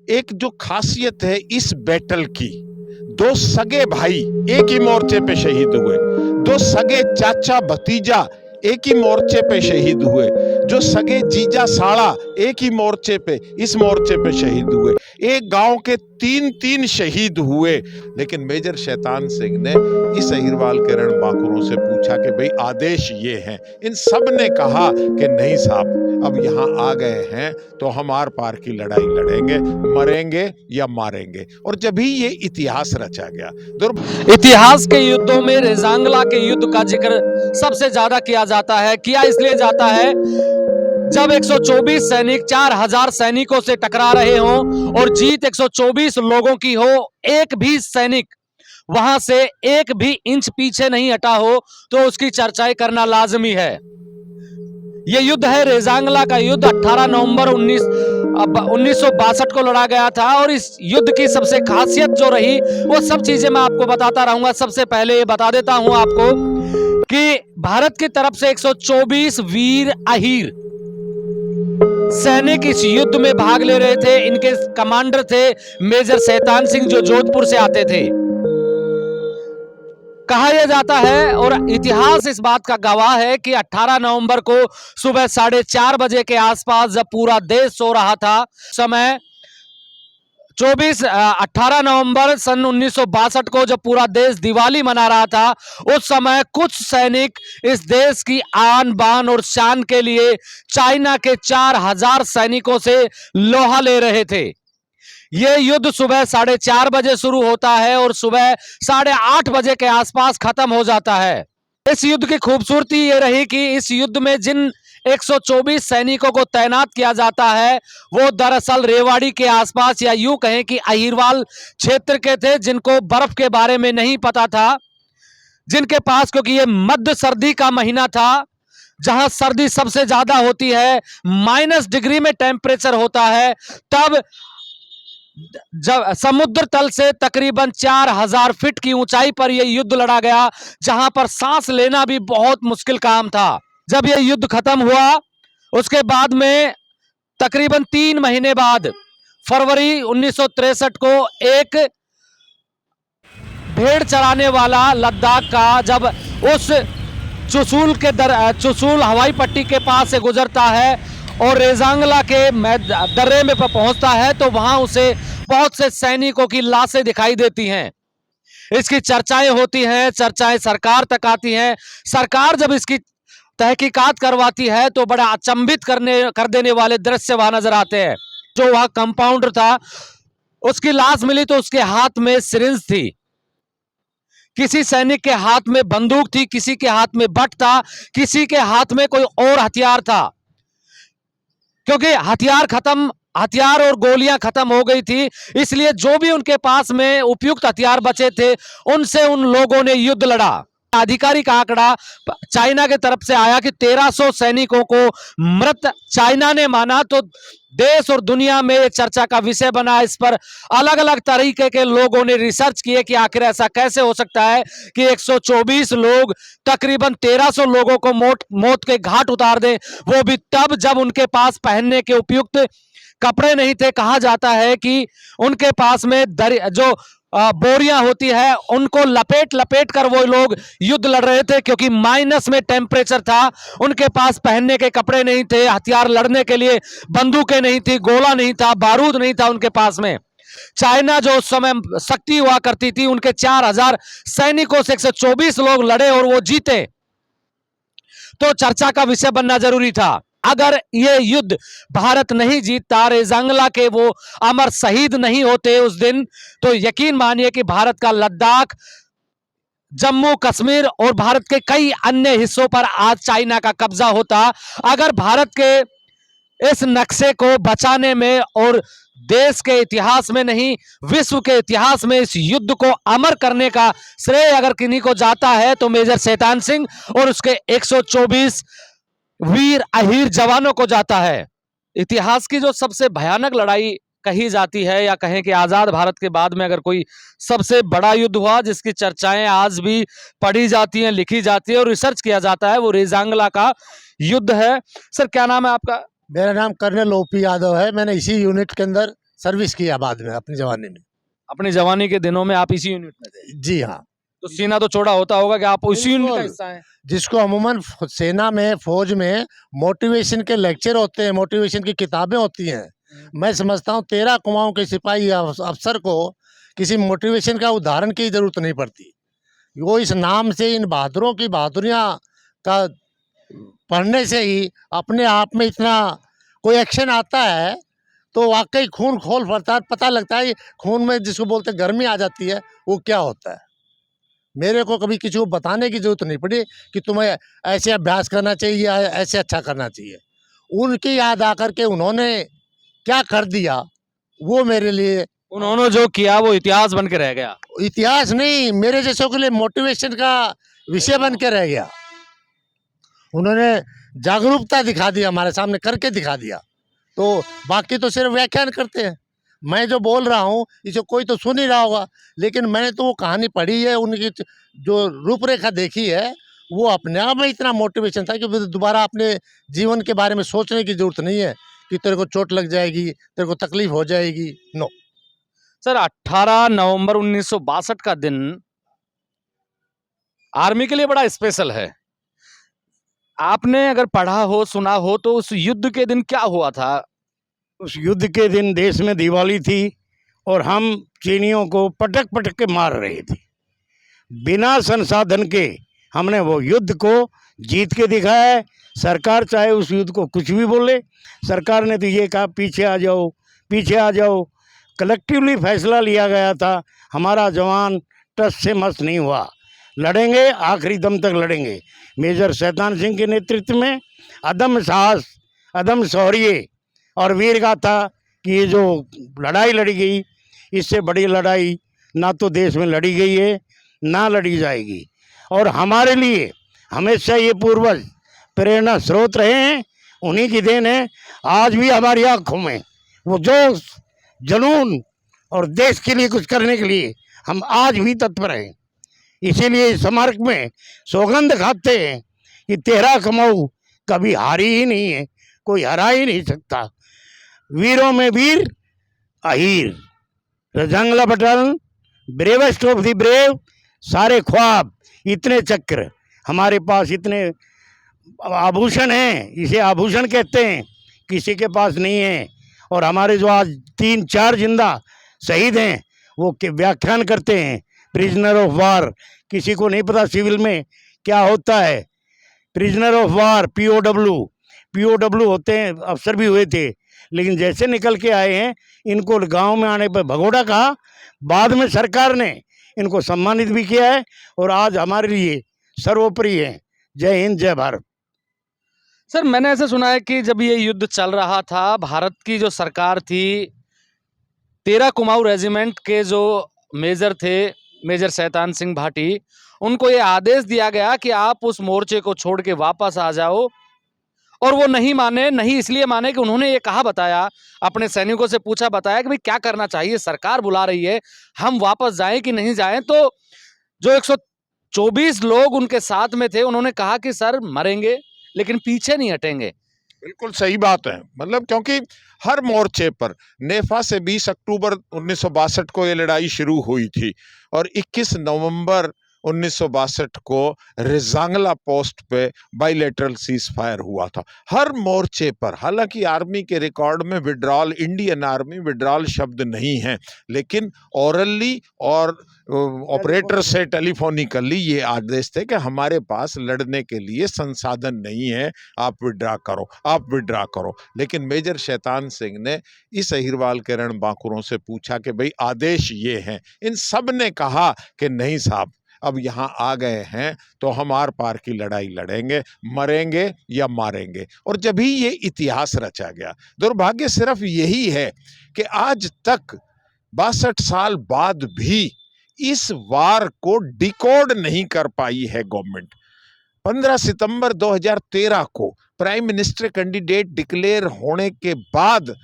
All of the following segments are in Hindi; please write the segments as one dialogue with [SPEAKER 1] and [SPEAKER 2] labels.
[SPEAKER 1] एक जो खासियत है इस बैटल की, दो सगे भाई एक ही मोर्चे पे शहीद हुए, दो सगे चाचा भतीजा एक ही मोर्चे पे शहीद हुए, जो सगे जीजा साला एक ही मोर्चे पे इस मोर्चे पे शहीद हुए। एक गांव के तीन तीन शहीद हुए। लेकिन मेजर शैतान सिंह ने इस अहिरवाल के रणबांकुरों से पूछा कि भाई आदेश ये हैं। इन सब ने कहा कि नहीं साहब, अब यहाँ आ गए हैं तो हम आर पार की लड़ाई लड़ेंगे, मरेंगे या मारेंगे। और जब ही ये इतिहास रचा गया।
[SPEAKER 2] इतिहास के युद्धों में रेजांगला के युद्ध का जिक्र सबसे ज्यादा किया जाता है। किया इसलिए जाता है जब 124 सैनिक 4000 सैनिकों से टकरा रहे हों और जीत 124 लोगों की हो, एक भी सैनिक वहां से एक भी इंच पीछे नहीं हटा हो, तो उसकी चर्चाएं करना लाजमी है। यह युद्ध है रेजांगला का युद्ध। 18 नवंबर 1962 को लड़ा गया था। और इस युद्ध की सबसे खासियत जो रही वो सब चीजें मैं आपको बताता रहूंगा। सबसे पहले ये बता देता हूं आपको कि भारत की तरफ से 124 वीर अहीर सैनिक इस युद्ध में भाग ले रहे थे। इनके कमांडर थे मेजर शैतान सिंह, जो जोधपुर से आते थे। कहा यह जाता है और इतिहास इस बात का गवाह है कि 18 नवंबर को सुबह 4:30 बजे के आसपास जब पूरा देश सो रहा था, समय 18 नवंबर सन 1962 को जब पूरा देश दिवाली मना रहा था, उस समय कुछ सैनिक इस देश की आन बान और शान के लिए चाइना के 4000 सैनिकों से लोहा ले रहे थे। यह युद्ध सुबह 4:30 बजे शुरू होता है और सुबह 8:30 बजे के आसपास खत्म हो जाता है। इस युद्ध की खूबसूरती यह रही कि इस युद्ध में जिन 124 सैनिकों को तैनात किया जाता है वो दरअसल रेवाड़ी के आसपास या यूं कहें कि अहिरवाल क्षेत्र के थे, जिनको बर्फ के बारे में नहीं पता था, जिनके पास, क्योंकि ये मध्य सर्दी का महीना था जहां सर्दी सबसे ज्यादा होती है, -डिग्री में टेम्परेचर होता है, तब जब समुद्र तल से तकरीबन 4000 फीट की ऊंचाई पर यह युद्ध लड़ा गया, जहां पर सांस लेना भी बहुत मुश्किल काम था। जब यह युद्ध खत्म हुआ उसके बाद में तकरीबन 3 महीने बाद फरवरी 1963 को एक भेड़ चराने वाला लद्दाख का जब उस चुशूल हवाई पट्टी के पास से गुजरता है और रेजांगला के दर्रे में पहुंचता है, तो वहां उसे बहुत से सैनिकों की लाशें दिखाई देती हैं। इसकी चर्चाएं होती हैं, चर्चाएं सरकार तक आती हैं। सरकार जब इसकी तहकीकात करवाती है तो बड़ा अचंभित कर देने वाले दृश्य वहां नजर आते हैं। जो वहां कंपाउंडर था, उसकी लाश मिली तो उसके हाथ में सिरिंज थी, किसी सैनिक के हाथ में बंदूक थी, किसी के हाथ में बट था, किसी के हाथ में कोई और हथियार था। क्योंकि हथियार और गोलियां खत्म हो गई थी, इसलिए जो भी उनके पास में उपयुक्त हथियार बचे थे उनसे उन लोगों ने युद्ध लड़ा। आधिकारिक आंकड़ा चाइना की तरफ से आया कि 1300 सैनिकों को मृत चाइना ने माना, तो देश और दुनिया में ये चर्चा का विषय बना। इस पर अलग अलग तरीके के लोगों ने रिसर्च किए कि आखिर ऐसा कैसे हो सकता है कि 124 लोग तकरीबन 1300 लोगों को मौत के घाट उतार दें, वो भी तब जब उनके पास पहनने के उपयुक्त कपड़े नहीं थे। कहा जाता है कि उनके पास में जो बोरियां होती है उनको लपेट कर वो लोग युद्ध लड़ रहे थे, क्योंकि माइनस में टेम्परेचर था। उनके पास पहनने के कपड़े नहीं थे, हथियार लड़ने के लिए बंदूकें नहीं थी, गोला नहीं था, बारूद नहीं था उनके पास में। चाइना जो उस समय शक्ति हुआ करती थी, उनके 4000 सैनिकों से 124 लोग लड़े और वो जीते, तो चर्चा का विषय बनना जरूरी था। अगर ये युद्ध भारत नहीं जीतता, रेजांगला के वो अमर शहीद नहीं होते उस दिन, तो यकीन मानिए कि भारत का लद्दाख, जम्मू कश्मीर और भारत के कई अन्य हिस्सों पर आज चाइना का कब्जा होता। अगर भारत के इस नक्शे को बचाने में और देश के इतिहास में नहीं, विश्व के इतिहास में इस युद्ध को अमर करने का श्रेय अगर किन्हीं को जाता है तो मेजर शैतान सिंह और उसके 124 वीर अहीर जवानों को जाता है। इतिहास की जो सबसे भयानक लड़ाई कही जाती है, या कहें कि आजाद भारत के बाद में अगर कोई सबसे बड़ा युद्ध हुआ जिसकी चर्चाएं आज भी पढ़ी जाती हैं, लिखी जाती है और रिसर्च किया जाता है, वो रेजांगला का युद्ध है। सर क्या नाम है आपका?
[SPEAKER 3] मेरा नाम कर्नल ओपी यादव है। मैंने इसी यूनिट के अंदर सर्विस किया बाद में अपनी जवानी में।
[SPEAKER 2] अपनी जवानी के दिनों में आप इसी यूनिट में थे,
[SPEAKER 3] जी हाँ।
[SPEAKER 2] तो सीना तो चौड़ा होता होगा कि आप उसी यूनिट का
[SPEAKER 3] बिल्कुल।
[SPEAKER 2] हिस्सा हैं।
[SPEAKER 3] जिसको अमूमन सेना में, फौज में मोटिवेशन के लेक्चर होते हैं, मोटिवेशन की किताबें होती हैं। मैं समझता हूँ 13 कुमाऊं के सिपाही या अफसर को किसी मोटिवेशन का उदाहरण की जरूरत नहीं पड़ती। वो इस नाम से, इन बहादुरों की बहादुरियाँ का पढ़ने से ही अपने आप में इतना कोई एक्शन आता है तो वाकई खून खोल पड़ता है, पता लगता है खून में जिसको बोलते हैं गर्मी आ जाती है, वो क्या होता है। मेरे को कभी किसी को बताने की जरूरत नहीं पड़ी कि तुम्हें ऐसे अभ्यास करना चाहिए या ऐसे अच्छा करना चाहिए। उनकी याद आकर के उन्होंने क्या कर दिया, वो मेरे लिए
[SPEAKER 2] उन्होंने जो किया वो इतिहास बन के रह गया।
[SPEAKER 3] इतिहास नहीं, मेरे जैसों के लिए मोटिवेशन का विषय बन के रह गया। उन्होंने जागरूकता दिखा दी, हमारे सामने करके दिखा दिया। तो बाकी तो सिर्फ व्याख्यान करते हैं। मैं जो बोल रहा हूँ इसे कोई तो सुन ही रहा होगा, लेकिन मैंने तो वो कहानी पढ़ी है, उनकी जो रूपरेखा देखी है, वो अपने आप में इतना मोटिवेशन था कि दोबारा अपने जीवन के बारे में सोचने की जरूरत नहीं है कि तेरे को चोट लग जाएगी, तेरे को तकलीफ हो जाएगी। नो।
[SPEAKER 2] सर 18 नवंबर 1962 का दिन आर्मी के लिए बड़ा स्पेशल है। आपने अगर पढ़ा हो, सुना हो, तो उस युद्ध के दिन क्या हुआ था?
[SPEAKER 4] उस युद्ध के दिन देश में दिवाली थी और हम चीनियों को पटक पटक के मार रहे थे। बिना संसाधन के हमने वो युद्ध को जीत के दिखाया है। सरकार चाहे उस युद्ध को कुछ भी बोले, सरकार ने तो ये कहा पीछे आ जाओ, पीछे आ जाओ। कलेक्टिवली फैसला लिया गया था। हमारा जवान टस से मस नहीं हुआ, लड़ेंगे, आखिरी दम तक लड़ेंगे। मेजर शैतान सिंह के नेतृत्व में अदम साहस, अदम शौर्य और वीर गाथा कि ये जो लड़ाई लड़ी गई, इससे बड़ी लड़ाई ना तो देश में लड़ी गई है, ना लड़ी जाएगी। और हमारे लिए हमेशा ये पूर्वज प्रेरणा स्रोत रहे हैं, उन्हीं की देन है। आज भी हमारी आँखों में वो जोश, जुनून और देश के लिए कुछ करने के लिए हम आज भी तत्पर हैं। इसीलिए इस स्मारक में सौगंध खाते हैं कि 13 कुमाऊं कभी हारी ही नहीं है, कोई हरा ही नहीं सकता। वीरों में वीर अहीर, रजंगला बटल, ब्रेवेस्ट ऑफ द ब्रेव, सारे ख्वाब, इतने चक्र हमारे पास, इतने आभूषण हैं, इसे आभूषण कहते हैं, किसी के पास नहीं है। और हमारे जो आज 3-4 जिंदा शहीद हैं वो के व्याख्यान करते हैं प्रिजनर ऑफ वार। किसी को नहीं पता सिविल में क्या होता है। प्रिजनर ऑफ वार, पीओडब्ल्यू होते हैं, अफसर भी हुए थे, लेकिन जैसे निकल के आए हैं इनको गांव में आने पर भगोड़ा कहा। बाद में सरकार ने इनको सम्मानित भी किया है और आज हमारे लिए सर्वोपरि है। जय हिंद, जय भारत।
[SPEAKER 2] सर मैंने ऐसा सुना है कि जब ये युद्ध चल रहा था, भारत की जो सरकार थी, 13 कुमाऊं रेजिमेंट के जो मेजर थे, मेजर शैतान सिंह भाटी, उनको ये आदेश दिया गया कि आप उस मोर्चे को छोड़ के वापस आ जाओ। और वो नहीं माने। नहीं इसलिए माने कि उन्होंने ये कहा, बताया, अपने सैनिकों से पूछा, बताया कि भाई क्या करना चाहिए, सरकार बुला रही है, हम वापस जाएं कि नहीं जाएं। तो जो 124 लोग उनके साथ में थे, उन्होंने कहा कि सर मरेंगे लेकिन पीछे नहीं हटेंगे।
[SPEAKER 1] बिल्कुल सही बात है। मतलब क्योंकि हर मोर्चे पर नेफा से 20 अक्टूबर 1962 को ये लड़ाई शुरू हुई थी और 21 नवंबर 1962 को रेजांगला पोस्ट पे बाइलेटरल सीज फायर हुआ था। हर मोर्चे पर, हालांकि आर्मी के रिकॉर्ड में विड्रॉल, इंडियन आर्मी विड्रॉल शब्द नहीं है, लेकिन ओरली और ऑपरेटर से टेलीफोनिकली ये आदेश थे कि हमारे पास लड़ने के लिए संसाधन नहीं है, आप विड्रा करो, आप विड्रा करो। लेकिन मेजर शैतान सिंह ने इस अहिरवाल के रणबांकुरों से पूछा कि भाई आदेश ये हैं। इन सब ने कहा कि नहीं साहब, अब यहाँ आ गए हैं तो हम आर पार की लड़ाई लड़ेंगे, मरेंगे या मारेंगे। और जब ही ये इतिहास रचा गया। दुर्भाग्य सिर्फ यही है कि आज तक 62 साल बाद भी इस वार को डिकोड नहीं कर पाई है गवर्नमेंट। 15 सितंबर 2013 को प्राइम मिनिस्टर कैंडिडेट डिक्लेयर होने के बाद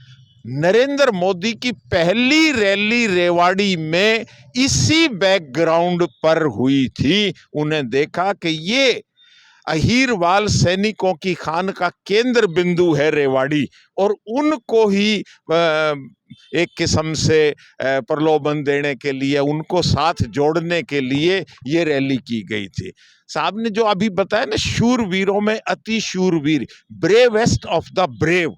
[SPEAKER 1] नरेंद्र मोदी की पहली रैली रेवाड़ी में इसी बैकग्राउंड पर हुई थी। उन्हें देखा कि ये अहीरवाल सैनिकों की खान का केंद्र बिंदु है रेवाड़ी, और उनको ही एक किस्म से प्रलोभन देने के लिए, उनको साथ जोड़ने के लिए ये रैली की गई थी। साहब ने जो अभी बताया ना, शूरवीरों में अति शूरवीर, bravest of the brave,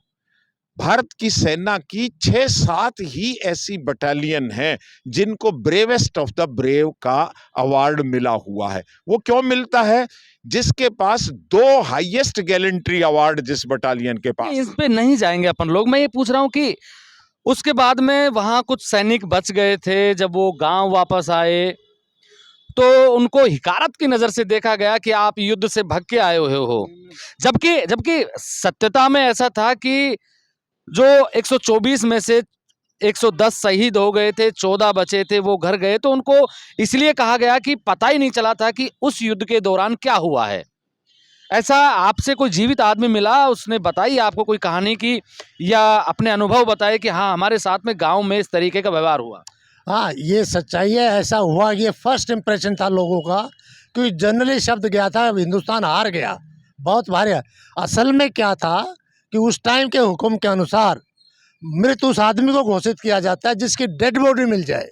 [SPEAKER 1] Bharat की सेना की 6-7 ही ऐसी बटालियन हैं जिनको ब्रेवेस्ट ऑफ द ब्रेव का अवार्ड मिला हुआ है। वो क्यों मिलता है? जिसके पास 2 हाईएस्ट गैलेंट्री अवार्ड जिस बटालियन के पास।
[SPEAKER 2] इस पे नहीं जाएंगे अपन लोग। मैं ये पूछ रहा हूँ कि उसके बाद में वहां कुछ सैनिक बच गए थे, जब वो गांव वापस आए तो उनको हिकारत की नजर से देखा गया कि आप युद्ध से भाग के आए हुए हो, जबकि सत्यता में ऐसा था कि जो 124 में से 110 शहीद हो गए थे, 14 बचे थे, वो घर गए। तो उनको इसलिए कहा गया कि पता ही नहीं चला था कि उस युद्ध के दौरान क्या हुआ है। ऐसा आपसे कोई जीवित आदमी मिला, उसने बताई आपको कोई कहानी की, या अपने अनुभव बताए कि हाँ हमारे साथ में गांव में इस तरीके का व्यवहार हुआ?
[SPEAKER 3] हाँ, ये सच्चाई है, ऐसा हुआ। ये फर्स्ट इम्प्रेशन था लोगों का, क्योंकि जनरली शब्द गया था हिंदुस्तान हार गया, बहुत भारी। असल में क्या था कि उस टाइम के हुक्म के अनुसार मृत उस आदमी को घोषित किया जाता है जिसकी डेड बॉडी मिल जाए,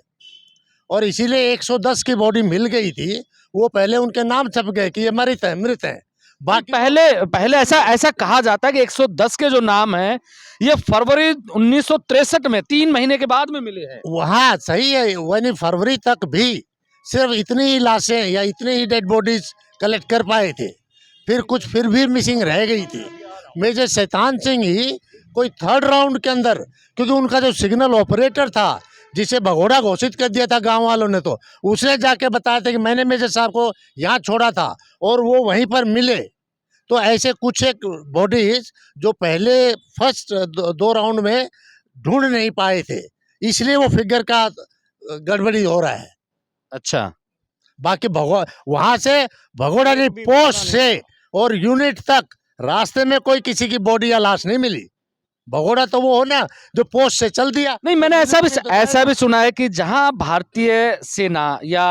[SPEAKER 3] और इसीलिए 110 की बॉडी मिल गई थी। वो पहले उनके नाम छप गए कि ये मृत है। बाकी
[SPEAKER 2] पहले ऐसा कहा जाता है कि 110 के जो नाम हैं ये फरवरी 1963 में 3 महीने के बाद में मिले हैं।
[SPEAKER 3] वहाँ सही है, यानी फरवरी तक भी सिर्फ इतनी ही लाशें या इतनी ही डेड बॉडीज कलेक्ट कर पाए थे, फिर भी मिसिंग रह गई थी। मेजर शैतान सिंह ही कोई 3rd राउंड के अंदर, क्योंकि उनका जो सिग्नल ऑपरेटर था जिसे भगोड़ा घोषित कर दिया था गांव वालों ने, तो उसने जाके बताया था कि मैंने मेजर साहब को यहाँ छोड़ा था, और वो वहीं पर मिले। तो ऐसे कुछ एक बॉडीज जो पहले फर्स्ट 2 राउंड में ढूंढ नहीं पाए थे, इसलिए वो फिगर का गड़बड़ी हो रहा है।
[SPEAKER 2] अच्छा,
[SPEAKER 3] बाकी वहां से भगोड़ा की पोस्ट से और यूनिट तक रास्ते में कोई किसी की बॉडी या लाश नहीं मिली। भगोड़ा तो वो हो ना जो पोस्ट से चल दिया।
[SPEAKER 2] नहीं, मैंने ऐसा भी सुना है कि जहां भारतीय सेना या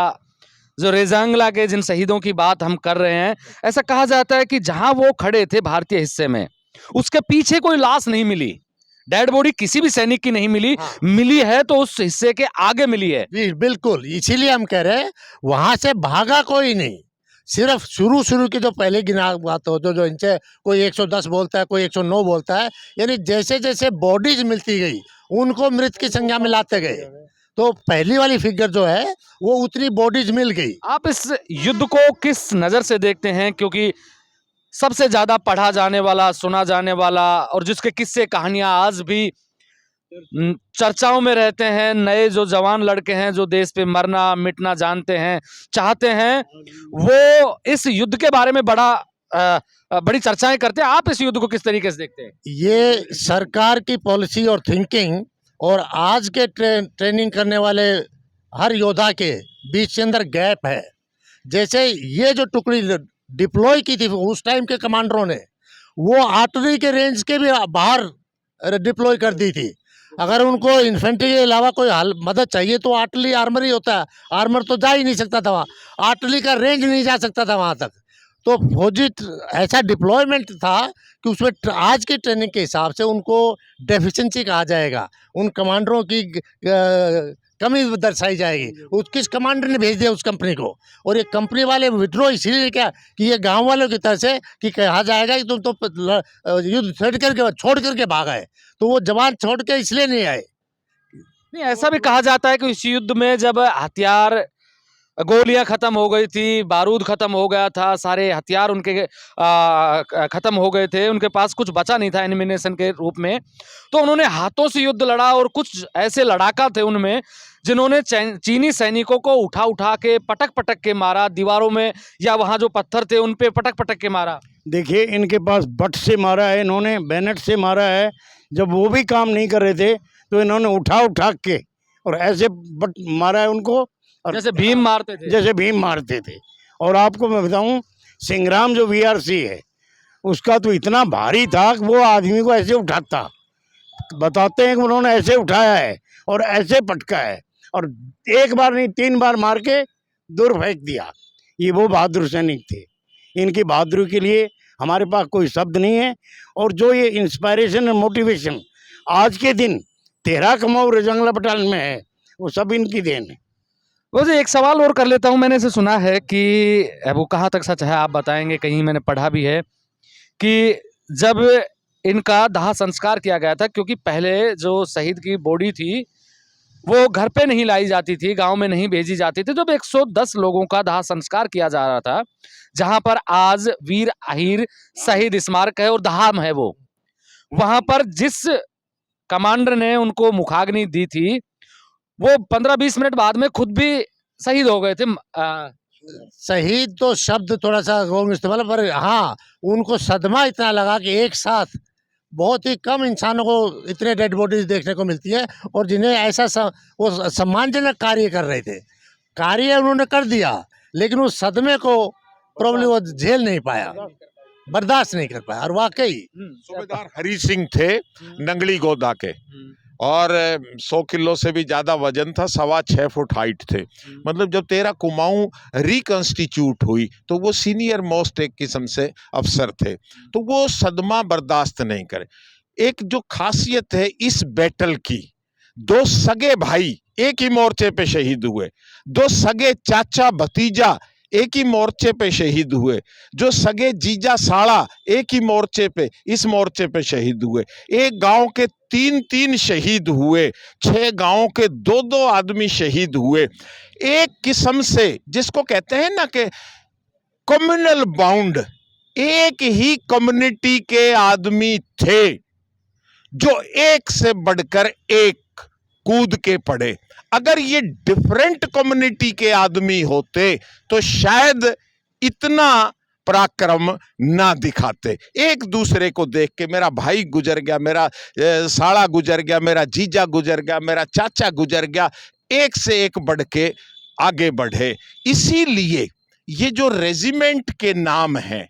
[SPEAKER 2] जो रेजांगला के जिन शहीदों की बात हम कर रहे हैं, ऐसा कहा जाता है कि जहां वो खड़े थे भारतीय हिस्से में, उसके पीछे कोई लाश नहीं मिली, डेड बॉडी किसी भी सैनिक की नहीं मिली।
[SPEAKER 3] हाँ।
[SPEAKER 2] मिली है तो उस हिस्से के आगे मिली है।
[SPEAKER 3] जी बिल्कुल, इसीलिए हम कह रहे हैं वहां से भागा कोई नहीं। सिर्फ शुरू की जो पहले गिना बात हो, जो इनसे कोई 110 बोलता है, कोई 109 बोलता है, यानी जैसे जैसे बॉडीज मिलती गई उनको मृत की संज्ञा में लाते गए, तो पहली वाली फिगर जो है वो उतनी बॉडीज मिल गई।
[SPEAKER 2] आप इस युद्ध को किस नजर से देखते हैं? क्योंकि सबसे ज्यादा पढ़ा जाने वाला, सुना जाने वाला, और जिसके किस्से कहानियां आज भी चर्चाओं में रहते हैं, नए जो जवान लड़के हैं जो देश पे मरना मिटना जानते हैं, चाहते हैं, वो इस युद्ध के बारे में बड़ी चर्चाएं करते हैं। आप इस युद्ध को किस तरीके से देखते हैं?
[SPEAKER 3] ये सरकार की पॉलिसी और थिंकिंग और आज के ट्रेनिंग करने वाले हर योद्धा के बीच के अंदर गैप है। जैसे ये जो टुकड़ी डिप्लॉय की थी उस टाइम के कमांडरों ने, वो आर्टिलरी के रेंज के भी बाहर डिप्लॉय कर दी थी। अगर उनको इन्फेंट्री के अलावा कोई मदद चाहिए तो आर्टिलरी आर्मर ही होता है, आर्मर तो जा ही नहीं सकता था वहाँ, आर्टिलरी का रेंज नहीं जा सकता था वहाँ तक। तो फौजी ऐसा डिप्लॉयमेंट था कि उसमें आज की ट्रेनिंग के हिसाब से उनको डेफिशिएंसी कहा जाएगा, उन कमांडरों की कमी दर्शाई जाएगी। उस किस कमांडर ने भेज दिया उस कंपनी को, और ये कंपनी वाले विड्रॉ इसीलिए क्या कि ये गांव वालों की तरफ से कि कहा जाएगा कि तुम तो युद्ध छोड़ करके भाग आए, तो वो जवान छोड़ के इसलिए नहीं आए।
[SPEAKER 2] नहीं, ऐसा भी कहा जाता है कि इस युद्ध में जब हथियार, गोलियां खत्म हो गई थी, बारूद खत्म हो गया था, सारे हथियार उनके खत्म हो गए थे, उनके पास कुछ बचा नहीं था एनिमिनेशन के रूप में, तो उन्होंने हाथों से युद्ध लड़ा, और कुछ ऐसे लड़ाका थे उनमें जिन्होंने चीनी सैनिकों को उठा के पटक के मारा, दीवारों में या वहां जो पत्थर थे उन पे पटक के मारा।
[SPEAKER 4] देखिए, इनके पास बट से मारा है, इन्होंने बैनेट से मारा है। जब वो भी काम नहीं कर रहे थे तो इन्होंने उठा के और ऐसे बट मारा है उनको, और
[SPEAKER 2] जैसे भीम मारते थे।
[SPEAKER 4] और आपको मैं बताऊं, संग्राम जो VRC है उसका तो इतना भारी था कि वो आदमी को ऐसे उठाता, बताते हैं कि उन्होंने ऐसे उठाया है और ऐसे पटका है, और एक बार नहीं 3 बार मार के दूर फेंक दिया। ये वो बहादुर सैनिक थे। इनकी बहादुरी के लिए हमारे पास कोई शब्द नहीं है। और जो ये इंस्पायरेशन और मोटिवेशन आज के दिन तेरा कमाऊ रेजांगला बटालियन में है, वो सब इनकी देन है।
[SPEAKER 2] वैसे एक सवाल और कर लेता हूँ। मैंने इसे सुना है कि वो कहाँ तक सच है आप बताएंगे, कहीं मैंने पढ़ा भी है कि जब इनका दाह संस्कार किया गया था, क्योंकि पहले जो शहीद की बॉडी थी वो घर पे नहीं लाई जाती थी, गांव में नहीं भेजी जाती थी, जब 110 लोगों का दाह संस्कार किया जा रहा था, जहां पर आज वीर अहीर शहीद स्मारक है और धाम है, वो वहां पर जिस कमांडर ने उनको मुखाग्नि दी थी वो 15-20 मिनट बाद में खुद भी शहीद हो गए थे।
[SPEAKER 3] शहीद तो शब्द थोड़ा सा रॉन्ग इस्तेमाल, पर हाँ उनको सदमा इतना लगा कि एक साथ बहुत ही कम इंसानों को इतने डेड बॉडीज देखने को मिलती है, और जिन्हें वो सम्मानजनक कार्य कर रहे थे, कार्य उन्होंने कर दिया, लेकिन उस सदमे को प्रॉब्लम वो झेल नहीं पाया, बर्दाश्त नहीं कर पाया। और वाकई
[SPEAKER 1] सूबेदार हरी सिंह थे नंगली गोदा के, और 100 किलो से भी ज्यादा वजन था, 6.25 फुट हाइट थे। मतलब जब 13 कुमाऊं रिकंस्टिट्यूट हुई तो वो सीनियर मोस्ट एक किस्म से अफसर थे, तो वो सदमा बर्दाश्त नहीं करे। एक जो खासियत है इस बैटल की, 2 सगे भाई एक ही मोर्चे पे शहीद हुए, 2 सगे चाचा भतीजा एक ही मोर्चे पे शहीद हुए, जो सगे जीजा साला एक ही मोर्चे पे इस मोर्चे पे शहीद हुए, एक गांव के 3-3 शहीद हुए, 6 गांवों के 2-2 आदमी शहीद हुए। एक किस्म से जिसको कहते हैं ना कि कम्युनल बाउंड, एक ही कम्युनिटी के आदमी थे जो एक से बढ़कर एक कूद के पड़े। अगर ये डिफरेंट कम्युनिटी के आदमी होते तो शायद इतना पराक्रम ना दिखाते। एक दूसरे को देख के मेरा भाई गुजर गया, मेरा साला गुजर गया, मेरा जीजा गुजर गया, मेरा चाचा गुजर गया, एक से एक बढ़ के आगे बढ़े। इसीलिए ये जो रेजिमेंट के नाम हैं,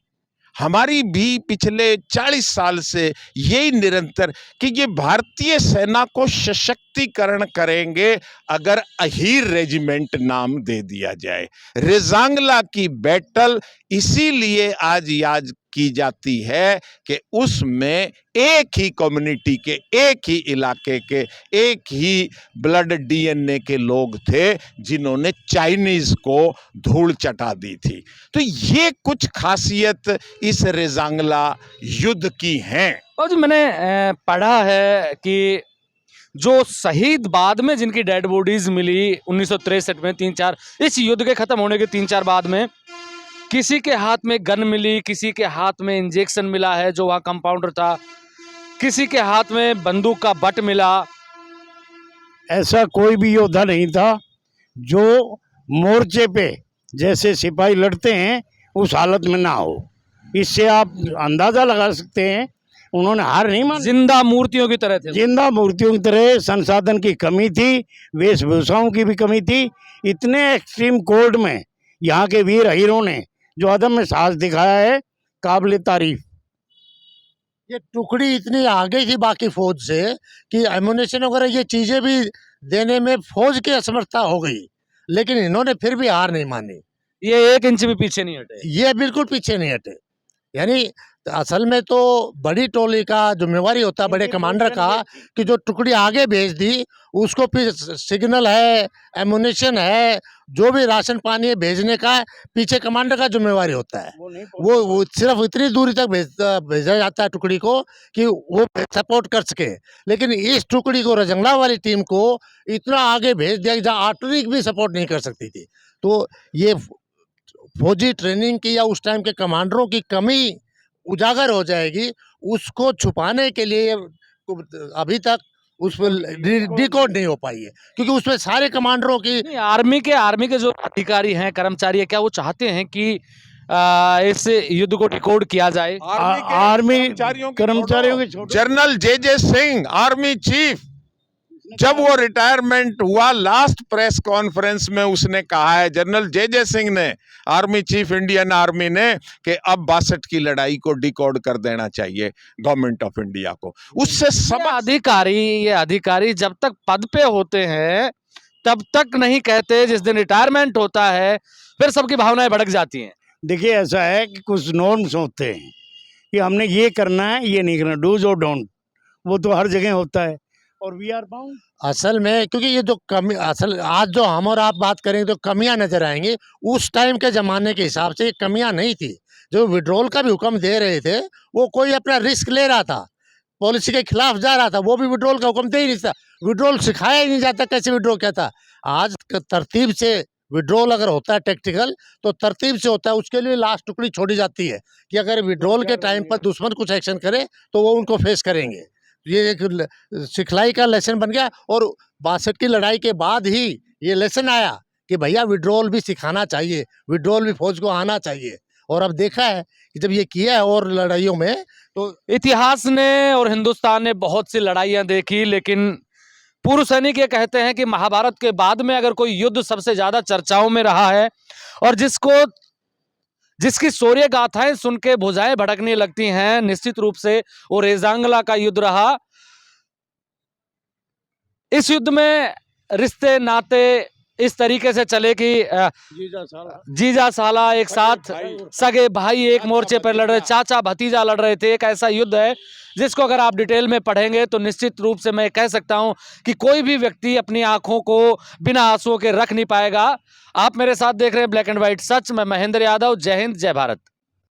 [SPEAKER 1] हमारी भी पिछले 40 साल से यही निरंतर कि ये भारतीय सेना को सशक्तिकरण करेंगे अगर अहीर रेजिमेंट नाम दे दिया जाए। रेजांगला की बैटल इसीलिए आज याद की जाती है कि उसमें एक ही कम्युनिटी के, एक ही इलाके के, एक ही ब्लड डीएनए के लोग थे जिन्होंने चाइनीज को धूल चटा दी थी। तो ये कुछ खासियत इस रेजांगला युद्ध की हैं।
[SPEAKER 2] और जो मैंने पढ़ा है कि जो शहीद बाद में जिनकी डेड बॉडीज मिली 1963 में 3-4 इस युद्ध के खत्म होने के 3-4 बाद में, किसी के हाथ में गन मिली, किसी के हाथ में इंजेक्शन मिला है जो वहाँ कंपाउंडर था, किसी के हाथ में बंदूक का बट मिला।
[SPEAKER 4] ऐसा कोई भी योद्धा नहीं था जो मोर्चे पे जैसे सिपाही लड़ते हैं उस हालत में ना हो। इससे आप अंदाजा लगा सकते हैं उन्होंने हार नहीं मानी।
[SPEAKER 2] जिंदा मूर्तियों की तरह थे,
[SPEAKER 4] जिंदा मूर्तियों की तरह। संसाधन की कमी थी, वेशभूषाओं की भी कमी थी। इतने एक्सट्रीम कोल्ड में यहाँ के वीर अहीरों ने जो अदम्य साहस दिखाया है, काबिल तारीफ।
[SPEAKER 3] ये टुकड़ी इतनी आगे थी बाकी फौज से कि एमुनेशन वगैरह ये चीजें भी देने में फौज की असमर्थता हो गई, लेकिन इन्होंने फिर भी हार नहीं मानी।
[SPEAKER 2] ये 1 इंच भी पीछे नहीं हटे।
[SPEAKER 3] ये बिल्कुल पीछे नहीं हटे। यानी असल में तो बड़ी टोली का जिम्मेवारी होता है, बड़े कमांडर का, कि जो टुकड़ी आगे भेज दी उसको फिर सिग्नल है, एमुनेशन है, जो भी राशन पानी है भेजने का पीछे कमांडर का जिम्मेवारी होता है। वो सिर्फ इतनी दूरी तक भेजा जाता है टुकड़ी को कि वो सपोर्ट कर सके। लेकिन इस टुकड़ी को, रेजांगला वाली टीम को इतना आगे भेज दिया कि जहाँ आर्टिलरी भी सपोर्ट नहीं कर सकती थी। तो ये फौजी ट्रेनिंग की या उस टाइम के कमांडरों की कमी उजागर हो जाएगी, उसको छुपाने के लिए अभी तक उस पर डिकोड नहीं हो पाई है, क्योंकि उसमें सारे कमांडरों की
[SPEAKER 2] आर्मी के जो अधिकारी हैं, कर्मचारी है, क्या वो चाहते हैं कि इस युद्ध को डिकोड किया जाए?
[SPEAKER 4] आर्मी कर्मचारियों के
[SPEAKER 1] जनरल जे सिंह, आर्मी चीफ, जब वो रिटायरमेंट हुआ लास्ट प्रेस कॉन्फ्रेंस में उसने कहा है, जनरल जे सिंह ने, आर्मी चीफ इंडियन आर्मी ने, कि अब 62 की लड़ाई को डिकोड कर देना चाहिए गवर्नमेंट ऑफ इंडिया को। उससे सब
[SPEAKER 2] ये अधिकारी जब तक पद पे होते हैं तब तक नहीं कहते, जिस दिन रिटायरमेंट होता है फिर सबकी भावनाएं भड़क जाती हैं।
[SPEAKER 4] देखिए, ऐसा है कि कुछ नॉर्म्स होते हैं कि हमने ये करना है, ये नहीं करना, डूज और डोंट, वो तो हर जगह होता है। और वी आर बाउंड।
[SPEAKER 3] असल में क्योंकि ये जो कमी असल आज जो हम और आप बात करेंगे तो कमियां नजर आएंगी। उस टाइम के ज़माने के हिसाब से ये कमियां नहीं थी। जो विड्रॉल का भी हुक्म दे रहे थे वो कोई अपना रिस्क ले रहा था, पॉलिसी के खिलाफ जा रहा था, वो भी विड्रॉल का हुक्म दे ही नहीं था। विड्रॉल सिखाया ही नहीं जाता कैसे विड्रॉ क्या था। आज तरतीब से विड्रॉल अगर होता है टैक्टिकल तो तरतीब से होता है। उसके लिए लास्ट टुकड़ी छोड़ी जाती है कि अगर विड्रॉल के टाइम पर दुश्मन कुछ एक्शन करे तो वो उनको फेस करेंगे। ये एक सिखलाई का लेसन बन गया। और 62 की लड़ाई के बाद ही ये लेसन आया कि भैया विड्रॉल भी सिखाना चाहिए, विड्रॉल भी फौज को आना चाहिए। और अब देखा है कि जब ये किया है और लड़ाइयों में तो
[SPEAKER 2] इतिहास ने और हिंदुस्तान ने बहुत सी लड़ाइयां देखी, लेकिन पूर्व सैनिक ये कहते हैं कि महाभारत के बाद में अगर कोई युद्ध सबसे ज्यादा चर्चाओं में रहा है और जिसकी शौर्य गाथाएं सुन के भुजाएं भड़कने लगती हैं, निश्चित रूप से वो रेजांगला का युद्ध रहा। इस युद्ध में रिश्ते नाते इस तरीके से चले कि जीजा साला एक साथ सगे भाई एक मोर्चे पर लड़ रहे, चाचा भतीजा लड़ रहे थे। एक ऐसा युद्ध है जिसको अगर आप डिटेल में पढ़ेंगे तो निश्चित रूप से मैं कह सकता हूं कि कोई भी व्यक्ति अपनी आंखों को बिना आंसुओं के रख नहीं पाएगा। आप मेरे साथ देख रहे हैं ब्लैक एंड व्हाइट सच। मैं महेंद्र यादव। जय हिंद, जय भारत।